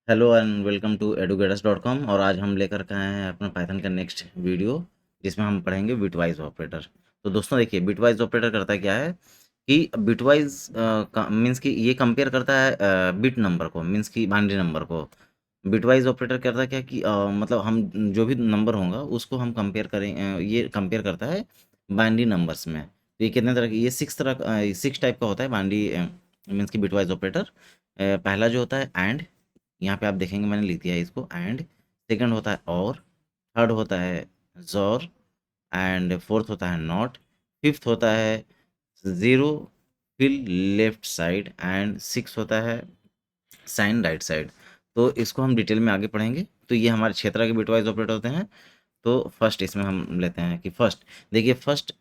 Hello and welcome to edugators.com। और आज हम लेकर के आए हैं अपना पाइथन का नेक्स्ट वीडियो, जिसमें हम पढ़ेंगे बिटवाइज ऑपरेटर। तो दोस्तों देखिए, बिटवाइज ऑपरेटर करता क्या है कि बिटवाइज मीन्स कि ये कंपेयर करता है बिट नंबर को, मीन्स कि बाइनरी नंबर को। बिटवाइज ऑपरेटर करता क्या कि मतलब हम जो भी नंबर होगा उसको हम कंपेयर करें, ये कंपेयर करता है बाइनरी नंबर्स में। तो ये कितने तरह की, ये सिक्स टाइप का होता है बाइनरी मीन्स की बिटवाइज ऑपरेटर। पहला जो होता है एंड, यहाँ पे आप देखेंगे मैंने लिख दिया है इसको एंड। सेकंड होता है और, थर्ड होता है जोर, एंड फोर्थ होता है नॉट, फिफ्थ होता है ज़ीरो, फिर लेफ्ट साइड, एंड सिक्स होता है साइन राइट साइड। तो इसको हम डिटेल में आगे पढ़ेंगे। तो ये हमारे क्षेत्र के बिटवाइज ऑपरेटर होते हैं। तो फर्स्ट इसमें हम लेते हैं कि फर्स्ट, देखिए फर्स्ट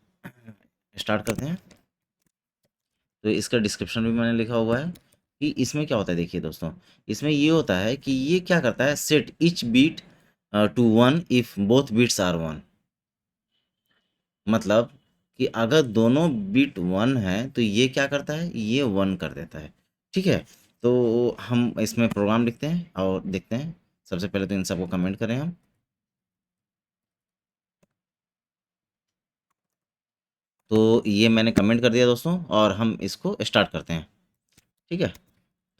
स्टार्ट करते हैं। तो इसका डिस्क्रिप्शन भी मैंने लिखा हुआ है कि इसमें क्या होता है। देखिए दोस्तों, इसमें ये होता है कि ये क्या करता है, set each bit to one if both bits are one. मतलब कि अगर दोनों बीट वन है तो ये क्या करता है, ये वन कर देता है। ठीक है, तो हम इसमें प्रोग्राम लिखते हैं और देखते हैं। सबसे पहले तो इन सबको कमेंट करें हम। तो ये मैंने कमेंट कर दिया दोस्तों, और हम इसको स्टार्ट करते हैं। ठीक है,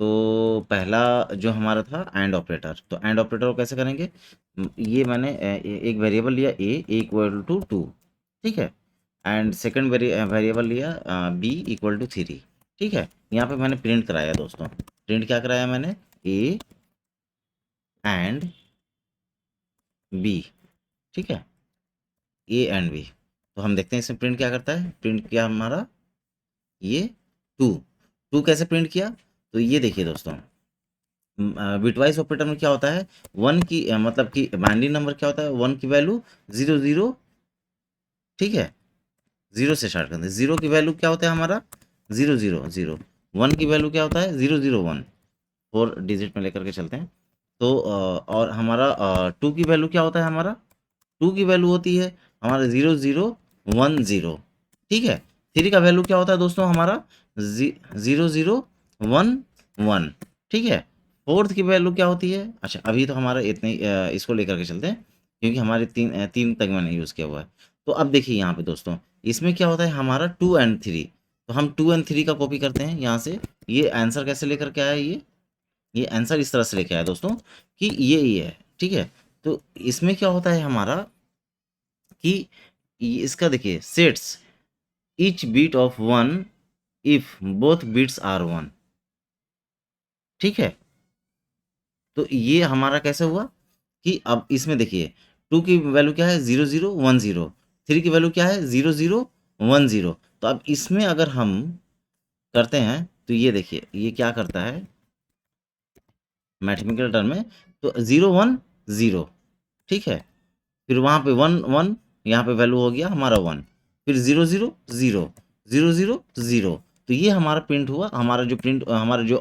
तो पहला जो हमारा था एंड ऑपरेटर, तो एंड ऑपरेटर को कैसे करेंगे। ये मैंने एक वेरिएबल लिया ए इक्वल टू टू। ठीक है, एंड सेकंड वेरिएबल लिया बी इक्वल टू थ्री। ठीक है, यहाँ पे मैंने प्रिंट कराया दोस्तों। प्रिंट क्या कराया मैंने, ए एंड बी। ठीक है, ए एंड बी। तो हम देखते हैं इसमें प्रिंट क्या करता है। प्रिंट किया हमारा ये टू। टू कैसे प्रिंट किया, तो ये देखिए दोस्तों, बिटवाइज ऑपरेटर में क्या होता है, वन की मतलब कि बाइनरी नंबर क्या होता है, वन की वैल्यू जीरो जीरो। ठीक है, जीरो से स्टार्ट करते हैं। जीरो की वैल्यू क्या होता है हमारा, जीरो जीरो जीरो। वन की वैल्यू क्या होता है, zero zero one. Four digit में लेकर के चलते हैं। तो और हमारा टू की वैल्यू क्या होता है, हमारा टू की वैल्यू होती है हमारा जीरो जीरो वन जीरो। ठीक है, थ्री का वैल्यू क्या होता है दोस्तों हमारा, जीरो जीरो वन वन। ठीक है, फोर्थ की वैल्यू क्या होती है। अच्छा, अभी तो हमारा इतने इसको लेकर के चलते हैं, क्योंकि हमारे तीन तक मैंने यूज़ किया हुआ है। तो अब देखिए यहाँ पे दोस्तों, इसमें क्या होता है हमारा टू एंड थ्री। तो हम टू एंड थ्री का कॉपी करते हैं यहाँ से। ये आंसर कैसे लेकर के आया, ये आंसर इस तरह से लेके आया दोस्तों कि ये है। ठीक है, तो इसमें क्या होता है हमारा कि इसका देखिए, sets each bit of one if both bits are one. ठीक है, तो ये हमारा कैसे हुआ कि अब इसमें देखिए, टू की वैल्यू क्या है, zero zero one zero. Three की वैल्यू क्या है, जीरो जीरो वन जीरो। तो अब इसमें अगर हम करते हैं तो ये देखिए ये क्या करता है मैथमेटिकल टर्म में, तो जीरो वन जीरो। ठीक है, फिर वहाँ पे वन वन, यहाँ पे वैल्यू हो गया हमारा वन, फिर zero zero zero, zero zero zero. तो ये हमारा प्रिंट हुआ, हमारा जो प्रिंट हमारा जो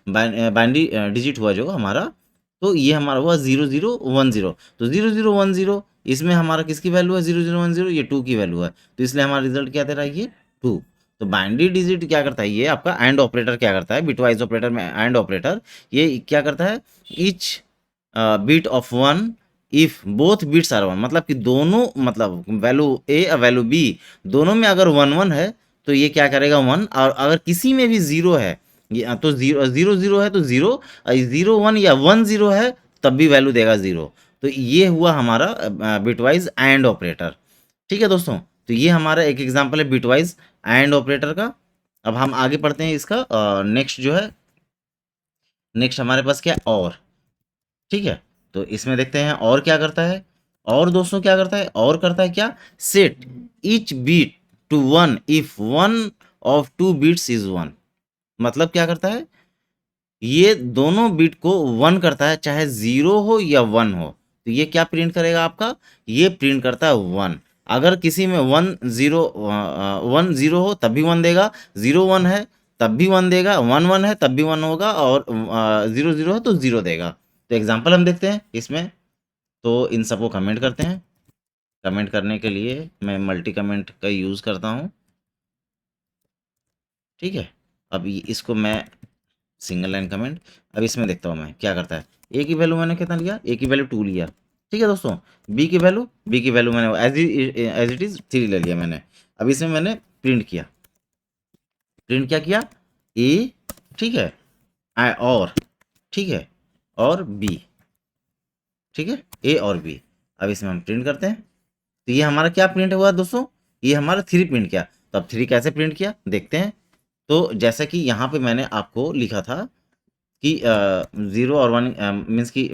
बाइनरी डिजिट हुआ जो हमारा, तो ये हमारा हुआ ज़ीरो ज़ीरो वन ज़ीरो। तो ज़ीरो ज़ीरो वन ज़ीरो, इसमें हमारा किसकी वैल्यू है, ज़ीरो ज़ीरो वन ज़ीरो, ये टू की वैल्यू है। तो इसलिए हमारा रिजल्ट क्या दे रहा है, ये टू। तो बाइनरी डिजिट क्या करता है, ये आपका एंड ऑपरेटर क्या करता है, बिटवाइज ऑपरेटर में एंड ऑपरेटर ये क्या करता है, each bit of one if both bits are one. मतलब कि दोनों, मतलब वैल्यू ए और वैल्यू बी दोनों में अगर वन वन है तो ये क्या करेगा वन, और अगर किसी में भी जीरो है, ये तो जीरो जीरो जीरो है तो जीरो, जीरो वन या वन जीरो है तब भी वैल्यू देगा जीरो। तो ये हुआ हमारा बिटवाइज एंड ऑपरेटर। ठीक है दोस्तों, तो ये हमारा एक एग्जांपल है बिटवाइज एंड ऑपरेटर का। अब हम आगे पढ़ते हैं इसका नेक्स्ट जो है, नेक्स्ट हमारे पास क्या है, और। ठीक है, तो इसमें देखते हैं और क्या करता है। और दोस्तों क्या करता है, और करता है क्या, set each bit to one if one of two bits is one. मतलब क्या करता है, ये दोनों बिट को वन करता है, चाहे जीरो हो या वन हो। तो ये क्या प्रिंट करेगा आपका, ये प्रिंट करता है वन। अगर किसी में वन जीरो हो तब भी वन देगा, जीरो वन है तब भी वन देगा, वन वन है तब भी वन होगा, और जीरो जीरो है तो जीरो देगा। तो एग्जाम्पल हम देखते हैं इसमें। तो इन सबको कमेंट करते हैं। कमेंट करने के लिए मैं मल्टी कमेंट का यूज़ करता हूँ। ठीक है, अब इसको मैं सिंगल लाइन कमेंट। अब इसमें देखता हूँ मैं क्या करता है। ए की वैल्यू मैंने कितना लिया, ए की वैल्यू 2 लिया, ठीक है दोस्तों। बी की वैल्यू मैंने एज इट इज़ 3 ले लिया मैंने। अब इसमें मैंने प्रिंट क्या किया, ए, ठीक है, और, ठीक है, और बी, ठीक है, ए और बी। अब इसमें हम प्रिंट करते हैं, तो ये हमारा क्या प्रिंट हुआ दोस्तों, ये हमारा 3 प्रिंट किया। तो अब 3 कैसे प्रिंट किया देखते हैं। तो जैसा कि यहाँ पे मैंने आपको लिखा था कि 0 और 1 मीन्स कि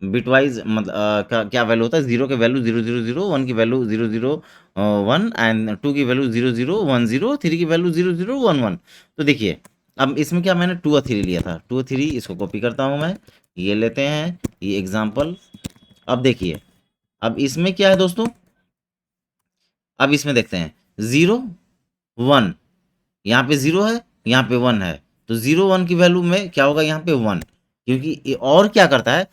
बिटवाइज़ मतलब का क्या वैल्यू होता है, 0 की वैल्यू 000, 1 की वैल्यू 001 एंड 2 की वैल्यू 0010, 3 की वैल्यू 0011। तो देखिए, अब इसमें क्या मैंने 2 और 3 लिया था, 2 और 3 इसको कॉपी करता हूँ मैं, ये लेते हैं, ये एग्ज़ाम्पल। अब देखिए, अब इसमें क्या है दोस्तों, अब इसमें देखते हैं 0, 1, यहाँ पे 0 है, यहाँ पे 1 है, तो 0, 1 की वैल्यू में क्या होगा यहाँ पे 1, क्योंकि ये और क्या करता है,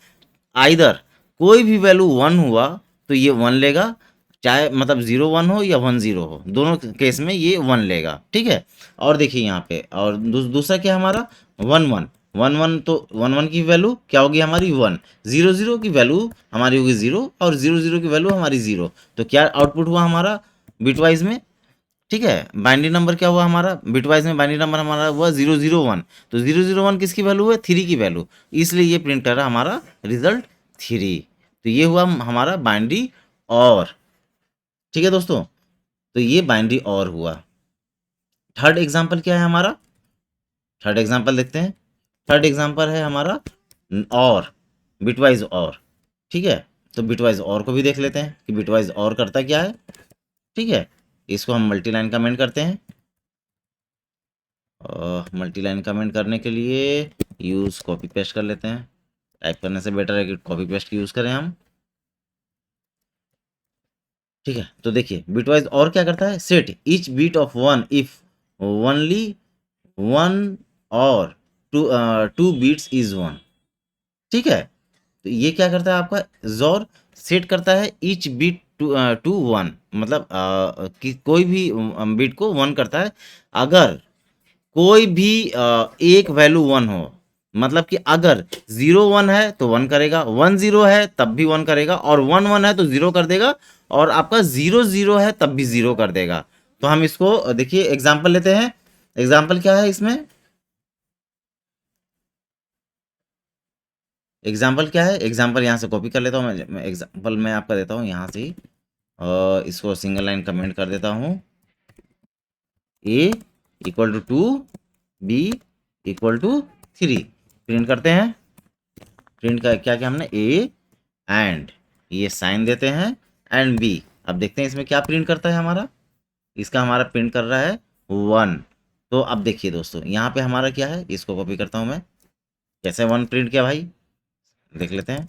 आइदर कोई भी वैल्यू 1 हुआ तो ये 1 लेगा, चाहे मतलब 0 1 हो या 1 0 हो, दोनों केस में ये 1 लेगा, ठीक है। और देखिए यहाँ पे, और दूसरा क्या है हमारा 1 1, 1 1, तो 1 1 की वैल्यू क्या होगी हमारी 1, 0 0 की वैल्यू हमारी होगी 0, और 0 0 की वैल्यू हमारी 0। तो क्या आउटपुट हुआ हमारा बिटवाइज में, ठीक है, बाइनरी नंबर क्या हुआ हमारा बिटवाइज में, बाइनरी नंबर हमारा हुआ 001। तो 001 किसकी वैल्यू है, 3 की वैल्यू, इसलिए ये प्रिंट कर रहा है हमारा रिजल्ट 3। तो ये हुआ हमारा बाइनरी और, ठीक है दोस्तों, तो ये बाइनरी और हुआ। थर्ड एग्जाम्पल क्या है हमारा, थर्ड एग्जाम्पल देखते हैं। थर्ड एग्जाम्पल है हमारा और, बिटवाइज और, ठीक है। तो बिटवाइज और को भी देख लेते हैं कि बिटवाइज और करता क्या है, ठीक है। इसको हम मल्टी लाइन कमेंट करते हैं, मल्टी लाइन कमेंट करने के लिए यूज़ कॉपी पेस्ट कर लेते हैं। टाइप करने से बेटर है कि कॉपी पेस्ट की यूज़ करें हम, ठीक है। तो देखिए बिटवाइज और क्या करता है, set each bit of 1 if only 1 और 2 बीट्स इज 1, ठीक है। तो ये क्या करता है आपका जोर, सेट करता है ईच बीट टू 1, मतलब कि कोई भी बीट को 1 करता है, अगर कोई भी एक वैल्यू 1 हो, मतलब कि अगर 0 1 है तो 1 करेगा, 1 0 है तब भी 1 करेगा, और 1 1 है तो 0 कर देगा, और आपका 0 0 है तब भी 0 कर देगा। तो हम इसको देखिए एग्जाम्पल लेते हैं। एग्जाम्पल क्या है इसमें, एग्जाम्पल क्या है, एग्जाम्पल यहाँ से कॉपी कर लेता हूँ मैं, एग्जाम्पल मैं आपका देता हूँ यहाँ से ही, इसको सिंगल लाइन कमेंट कर देता हूँ, A equal to 2, B equal to 3, print करते हैं। प्रिंट का क्या क्या हमने, ए एंड, ये साइन देते हैं, एंड बी। अब देखते हैं इसमें क्या प्रिंट करता है हमारा, इसका हमारा प्रिंट कर रहा है 1। तो अब देखिए दोस्तों यहाँ पे हमारा क्या है, इसको कॉपी करता हूँ मैं, कैसे 1 प्रिंट किया भाई देख लेते हैं।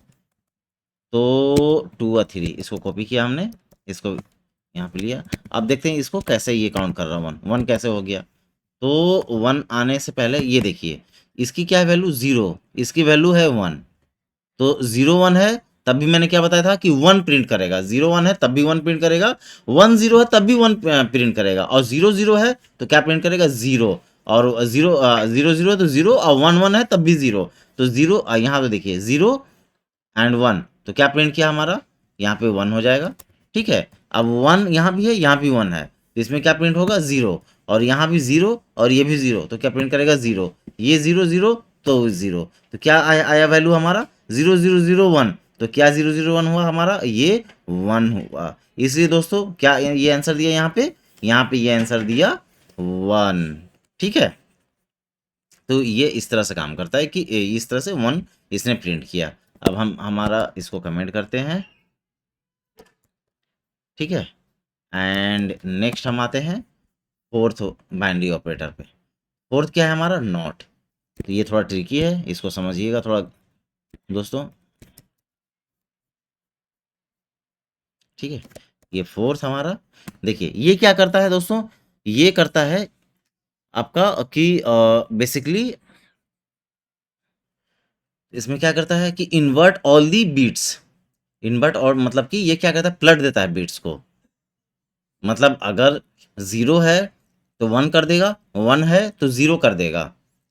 तो 2 और 3 इसको कॉपी किया हमने, इसको यहाँ पे लिया। अब देखते हैं इसको कैसे ये काउंट कर रहा है, 1 1 कैसे हो गया। तो 1 आने से पहले ये देखिए, इसकी क्या है वैल्यू 0, इसकी वैल्यू है 1। तो 0 1 है तब भी मैंने क्या बताया था कि 1 प्रिंट करेगा, 0 1 है तब भी 1 प्रिंट करेगा, 1 0 है तब भी 1 प्रिंट करेगा, और 0 0 है तो क्या प्रिंट करेगा 0, और 0 0 0 है तो 0, और 1 1 है तब भी 0। तो 0 यहाँ पे देखिए 0 एंड 1, तो क्या प्रिंट किया हमारा, यहाँ पे 1 हो जाएगा, ठीक है। अब 1 यहाँ भी है, यहाँ भी 1 है, तो इसमें क्या प्रिंट होगा 0, और यहाँ भी 0 और ये भी 0, तो क्या प्रिंट करेगा 0, ये 0 0 तो 0, तो क्या आया वैल्यू हमारा 0 0 0 1। तो क्या 0 0 1 हुआ हमारा, ये 1 हुआ। इसलिए दोस्तों क्या ये आंसर दिया यहाँ पे ये आंसर दिया 1, ठीक है। तो ये इस तरह से काम करता है कि इस तरह से 1 इसने प्रिंट किया। अब हम हमारा इसको कमेंट करते हैं, ठीक है। एंड नेक्स्ट हम आते हैं फोर्थ बाइनरी ऑपरेटर पे। फोर्थ क्या है हमारा, नॉट। तो ये थोड़ा ट्रिकी है, इसको समझिएगा थोड़ा दोस्तों, ठीक है। ये फोर्थ हमारा, देखिए ये क्या करता है दोस्तों, ये करता है आपका कि बेसिकली इसमें क्या करता है कि invert all the bits, invert, और मतलब कि ये क्या करता है, पलट देता है बीट्स को। मतलब अगर 0 है तो 1 कर देगा, 1 है तो 0 कर देगा,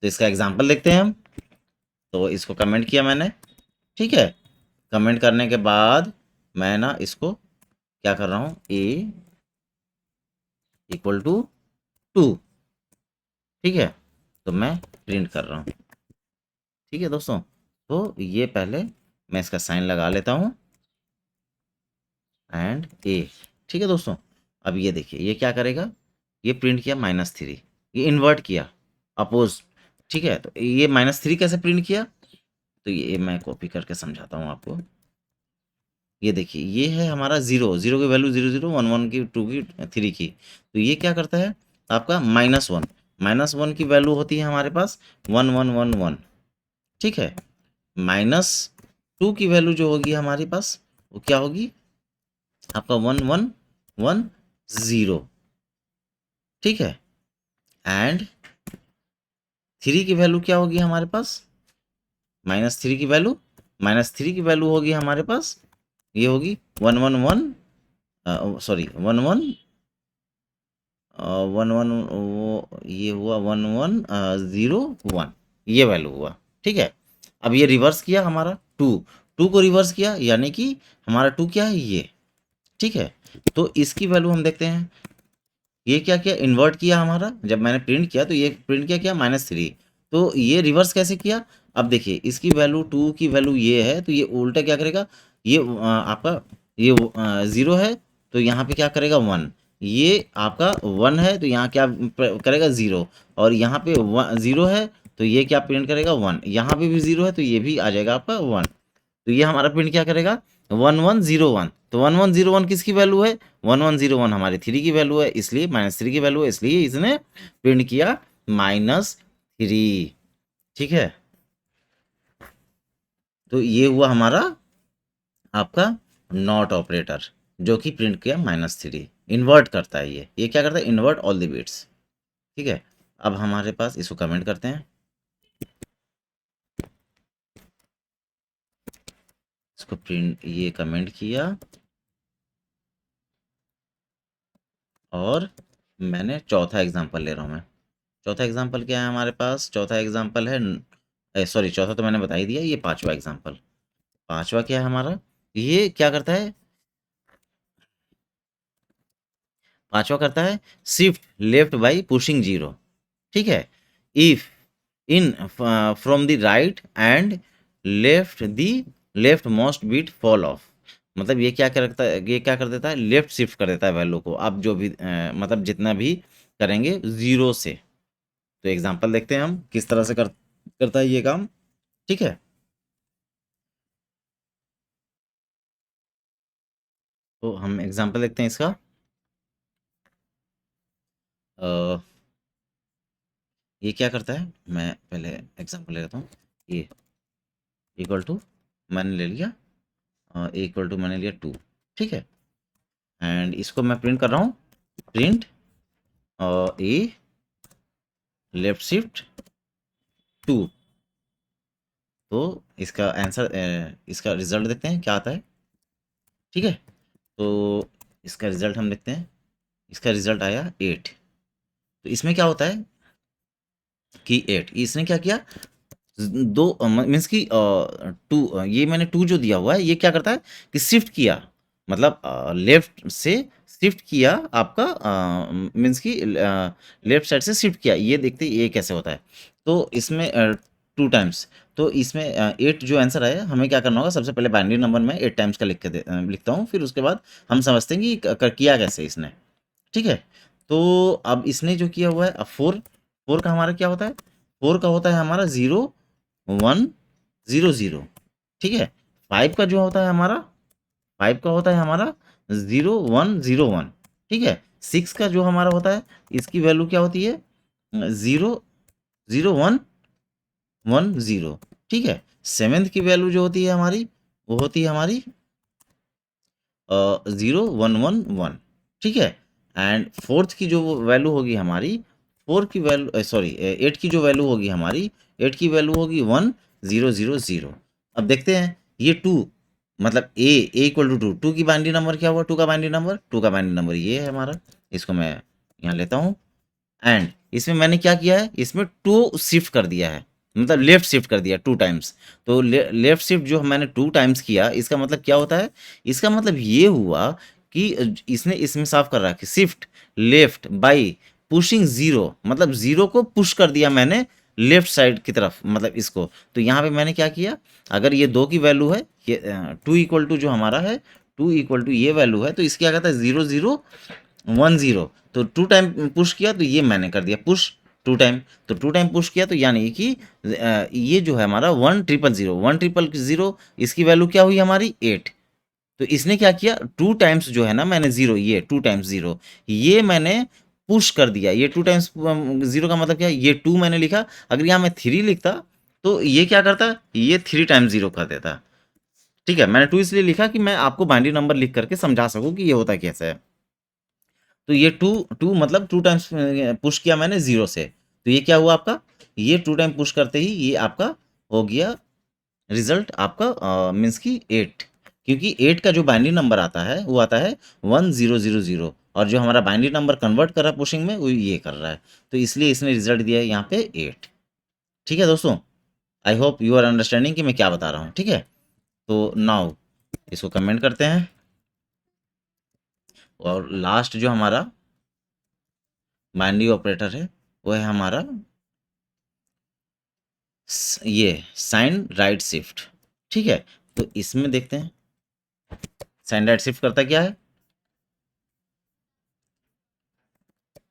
तो इसका एग्जांपल देखते हैं हम। तो इसको कमेंट किया मैंने, ठीक है। कमेंट करने के बाद मैं ना इसको क्या कर रहा हूँ, ए इक्वल टू 2, ठीक है। तो मैं प्रिंट कर रहा हूँ, ठीक है दोस्तों। तो ये पहले मैं इसका साइन लगा लेता हूँ एंड ए, ठीक है दोस्तों। अब ये देखिए ये क्या करेगा, ये प्रिंट किया -3, ये इन्वर्ट किया अपोज, ठीक है। तो ये -3 कैसे प्रिंट किया, तो ये मैं कॉपी करके समझाता हूँ आपको। ये देखिए ये है हमारा 0, 0 की वैल्यू 0 0, 1 1 की, 2 की, 3 की। तो ये क्या करता है आपका -1, -1 की वैल्यू होती है हमारे पास 1 1 1 1, ठीक है। -2 की वैल्यू जो होगी हमारे पास वो क्या होगी आपका 1 1 1 0, ठीक है। एंड 3 की वैल्यू क्या होगी हमारे पास, -3 की वैल्यू, -3 की वैल्यू होगी हमारे पास, ये होगी 1 1 1, सॉरी 1 1 1 1, वो ये हुआ 1 1 0 1, ये वैल्यू हुआ, ठीक है। अब ये रिवर्स किया हमारा 2, 2 को रिवर्स किया यानी कि हमारा 2 क्या है ये, ठीक है। तो इसकी वैल्यू हम देखते हैं, ये क्या किया इन्वर्ट किया हमारा, जब मैंने प्रिंट किया तो ये प्रिंट किया क्या -3, तो ये रिवर्स कैसे किया। अब देखिए इसकी वैल्यू 2 की वैल्यू ये है, तो ये उल्टा क्या करेगा, ये आपका ये 0 है, तो यहाँ पे क्या करेगा 1, ये आपका 1 है तो यहाँ क्या करेगा 0, और यहाँ पे 0 है तो ये क्या प्रिंट करेगा 1, यहाँ पे भी 0 है तो ये भी आ जाएगा आपका 1। तो ये हमारा प्रिंट क्या करेगा 1101, तो 1101 किसकी वैल्यू है, 1101 हमारी 3 की वैल्यू है, इसलिए -3 की वैल्यू है, इसलिए इसने प्रिंट किया -3, ठीक है। तो ये हुआ हमारा आपका नॉट ऑपरेटर, जो कि प्रिंट किया -3, इन्वर्ट करता है, ये क्या करता है इन्वर्ट ऑल द बिट्स, ठीक है। अब हमारे पास इसको कमेंट करते हैं, इसको प्रिंट ये कमेंट किया, और मैंने चौथा एग्जांपल ले रहा हूँ मैं। चौथा एग्जांपल क्या है हमारे पास, चौथा एग्जांपल है, सॉरी चौथा तो मैंने बता ही दिया, ये पांचवा एग्जांपल। पांचवा क्या है हमारा, ये क्या करता है, पांचवा करता है शिफ्ट लेफ्ट बाई पुशिंग 0, ठीक है। If in from the right and left the left most bit fall of, मतलब ये क्या करता है, ये क्या कर देता है लेफ्ट शिफ्ट कर देता है वैल्यू को, आप जो भी मतलब जितना भी करेंगे 0 से। तो एग्जांपल देखते हैं हम किस तरह से करता है ये काम, ठीक है। तो हम एग्जांपल देखते हैं इसका, अ, ये क्या करता है, मैं पहले एग्जांपल ले लेता हूँ। ये इक्वल टू मैंने ले लिया, ए इक्वल टू मैंने लिया 2, ठीक है। एंड इसको मैं प्रिंट कर रहा हूँ, प्रिंट ए लेफ्ट शिफ्ट 2। तो इसका आंसर, इसका रिजल्ट देखते हैं क्या आता है, ठीक है। तो इसका रिजल्ट हम देखते हैं, इसका रिजल्ट आया 8। तो इसमें क्या होता है कि 8 इसने क्या किया, दो मीन्स कि 2, ये मैंने 2 जो दिया हुआ है ये क्या करता है कि शिफ्ट किया, मतलब लेफ्ट से शिफ्ट किया आपका, मीन्स कि लेफ्ट साइड से शिफ्ट किया, ये देखते हैं ये कैसे होता है। तो इसमें 2 टाइम्स, तो इसमें 8 जो आंसर आया हमें क्या करना होगा, सबसे पहले बाइनरी नंबर में 8 टाइम्स का लिखता हूँ, फिर उसके बाद हम समझते हैं कि किया कैसे इसने, ठीक है। तो अब इसने जो किया हुआ है, अब 4, 4 का हमारा क्या होता है, 4 का होता है हमारा 0 1 0 0, ठीक है। 5 का जो होता है हमारा, 5 का होता है हमारा 0 1 0 1, ठीक है। 6 का जो हमारा होता है, इसकी वैल्यू क्या होती है 0 0 1 1 0, ठीक है। 7th की वैल्यू जो होती है हमारी, वो होती है हमारी 0 1 1 1, ठीक है। एंड 4th की जो वैल्यू होगी हमारी, 4 की वैल्यू, सॉरी 8 की जो वैल्यू होगी हमारी, 8 की वैल्यू होगी 1 0 0 0। अब देखते हैं ये 2, मतलब ए इक्वल टू 2, 2 की बाइनरी नंबर क्या हुआ, 2 का बाइनरी नंबर, 2 का बाइनरी नंबर ये है हमारा, इसको मैं यहाँ लेता हूँ, एंड इसमें मैंने क्या किया है, इसमें टू शिफ्ट कर दिया है, मतलब लेफ्ट शिफ्ट कर दिया 2 टाइम्स। तो लेफ्ट शिफ्ट जो मैंने 2 टाइम्स किया, इसका मतलब क्या होता है? इसका मतलब ये हुआ कि इसने इसमें साफ कर रहा है कि शिफ्ट लेफ्ट बाय पुशिंग 0, मतलब 0 को पुश कर दिया मैंने लेफ्ट साइड की तरफ, मतलब इसको। तो यहाँ पे मैंने क्या किया, अगर ये 2 की वैल्यू है, ये 2 इक्वल टू जो हमारा है, 2 इक्वल टू ये वैल्यू है, तो इसकी क्या कहता है 0 0 1 0। तो 2 टाइम पुश किया, तो ये मैंने कर दिया पुश 2 टाइम। तो 2 टाइम पुश किया, तो यानी कि ये जो है हमारा 1 ट्रिपल 0, 1 ट्रिपल 0, इसकी वैल्यू क्या हुई हमारी 8। तो इसने क्या किया, 2 टाइम्स जो है ना मैंने 0, ये 2 टाइम्स 0, ये मैंने पुश कर दिया। ये 2 टाइम्स 0 का मतलब क्या है, ये 2 मैंने लिखा। अगर यहाँ मैं 3 लिखता, तो ये क्या करता, ये 3 टाइम्स 0 कर देता। ठीक है, मैंने 2 इसलिए लिखा कि मैं आपको बाइनरी नंबर लिख करके समझा सकूँ कि ये होता कैसे है। तो ये 2 2 मतलब 2 टाइम्स पुश किया मैंने 0 से, तो ये क्या हुआ आपका, ये 2 टाइम पुश करते ही ये आपका हो गया रिजल्ट आपका, मीन्स कि 8। क्योंकि 8 का जो बाइनरी नंबर आता है वो आता है 1000, और जो हमारा बाइनरी नंबर कन्वर्ट कर रहा है पुशिंग में, वो ये कर रहा है। तो इसलिए इसने रिजल्ट दिया है यहाँ पे 8। ठीक है दोस्तों, I hope you are understanding कि मैं क्या बता रहा हूँ। ठीक है, तो नाउ इसको कमेंट करते हैं, और लास्ट जो हमारा बाइनरी ऑपरेटर है वो है हमारा ये साइन राइट शिफ्ट। ठीक है, तो इसमें देखते हैं साइन राइट शिफ्ट करता क्या है।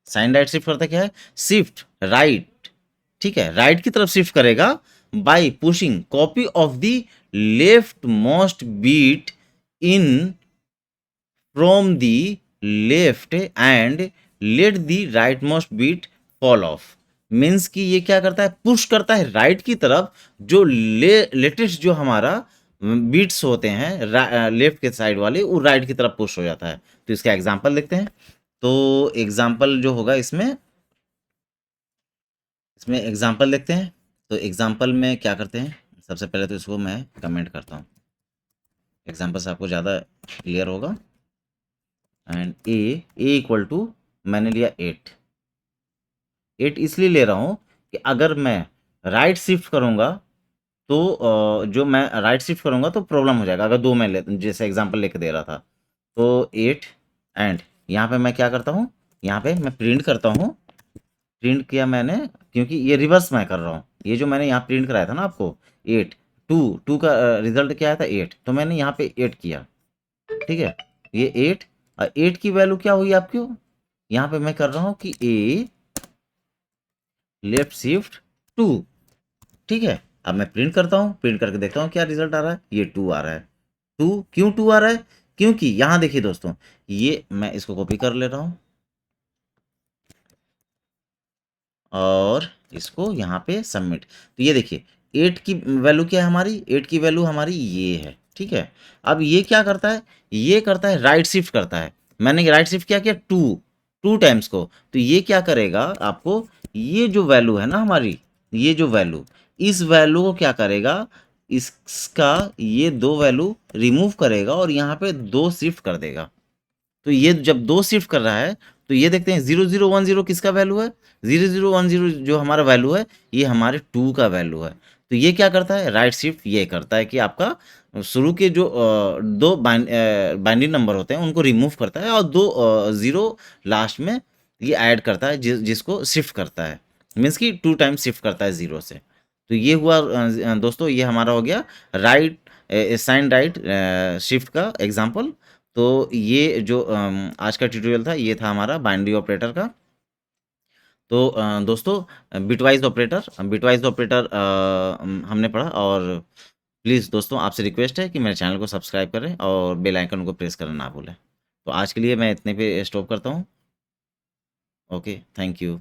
साइन राइट शिफ्ट करता क्या है, शिफ्ट राइट। ठीक है, राइट की तरफ शिफ्ट करेगा by pushing copy of the left most bit in from the left end let the right most bit fall off. Means कि ये क्या करता है, पुश करता है राइट की तरफ, जो लेटेस्ट जो हमारा बीट्स होते हैं लेफ्ट के साइड वाले, वो राइट की तरफ पुश हो जाता है। तो इसका एग्जांपल देखते हैं। तो एग्जांपल जो होगा इसमें इसमें एग्जांपल देखते हैं। तो एग्जांपल में क्या करते हैं, सबसे पहले तो इसको मैं कमेंट करता हूँ, एग्जांपल से आपको ज़्यादा क्लियर होगा। एंड ए इक्वल टू मैंने लिया 8। 8 इसलिए ले रहा हूँ कि अगर मैं राइट शिफ्ट करूँगा, तो जो मैं राइट शिफ्ट करूँगा तो प्रॉब्लम हो जाएगा, अगर 2 मैं ले जैसे एग्जांपल लेके दे रहा था। तो 8 एंड यहाँ पे मैं क्या करता हूँ, यहाँ पे मैं प्रिंट करता हूँ। प्रिंट किया मैंने, क्योंकि ये रिवर्स मैं कर रहा हूँ। ये जो मैंने यहाँ प्रिंट कराया था ना आपको 8, 2 का रिजल्ट क्या आया था 8, तो मैंने यहाँ पे 8 किया। ठीक है, ये 8 और 8 की वैल्यू क्या हुई आपकी, यहाँ पे मैं कर रहा हूँ कि ए लेफ्ट शिफ्ट 2। ठीक है, अब मैं प्रिंट करता हूँ, प्रिंट करके देखता हूँ क्या रिजल्ट आ रहा है, ये 2 आ रहा है। 2 क्यों 2 आ रहा है, क्योंकि यहाँ देखिए दोस्तों, ये मैं इसको कॉपी कर ले रहा हूँ और इसको यहाँ पे सबमिट। तो ये देखिए 8 की वैल्यू क्या है हमारी, 8 की वैल्यू हमारी ये है। ठीक है, अब ये क्या करता है, ये करता है राइट शिफ्ट करता है। मैंने राइट शिफ्ट क्या किया 2 टाइम्स को, तो ये क्या करेगा आपको, ये जो वैल्यू है ना हमारी, ये जो वैल्यू, इस वैल्यू को क्या करेगा, इसका ये 2 वैल्यू रिमूव करेगा और यहाँ पे 2 शिफ्ट कर देगा। तो ये जब 2 शिफ्ट कर रहा है, तो ये देखते हैं 0010 किसका वैल्यू है, 0010 जो हमारा वैल्यू है, ये हमारे 2 का वैल्यू है। तो ये क्या करता है, राइट शिफ्ट ये करता है कि आपका शुरू के जो 2 बाइनरी नंबर होते हैं उनको रिमूव करता है, और 2 ज़ीरो लास्ट में ये ऐड करता है, जिसको शिफ्ट करता है। मीन्स कि 2 टाइम्स शिफ्ट करता है 0 से। तो ये हुआ दोस्तों, ये हमारा हो गया राइट साइन राइट शिफ्ट का एग्जाम्पल। तो ये जो आज का ट्यूटोरियल था, ये था हमारा बाइनरी ऑपरेटर का। तो दोस्तों बिटवाइज़ ऑपरेटर हमने पढ़ा, और प्लीज़ दोस्तों आपसे रिक्वेस्ट है कि मेरे चैनल को सब्सक्राइब करें और बेल आइकन को प्रेस करना ना भूलें। तो आज के लिए मैं इतने पे स्टॉप करता हूँ। Okay, thank you.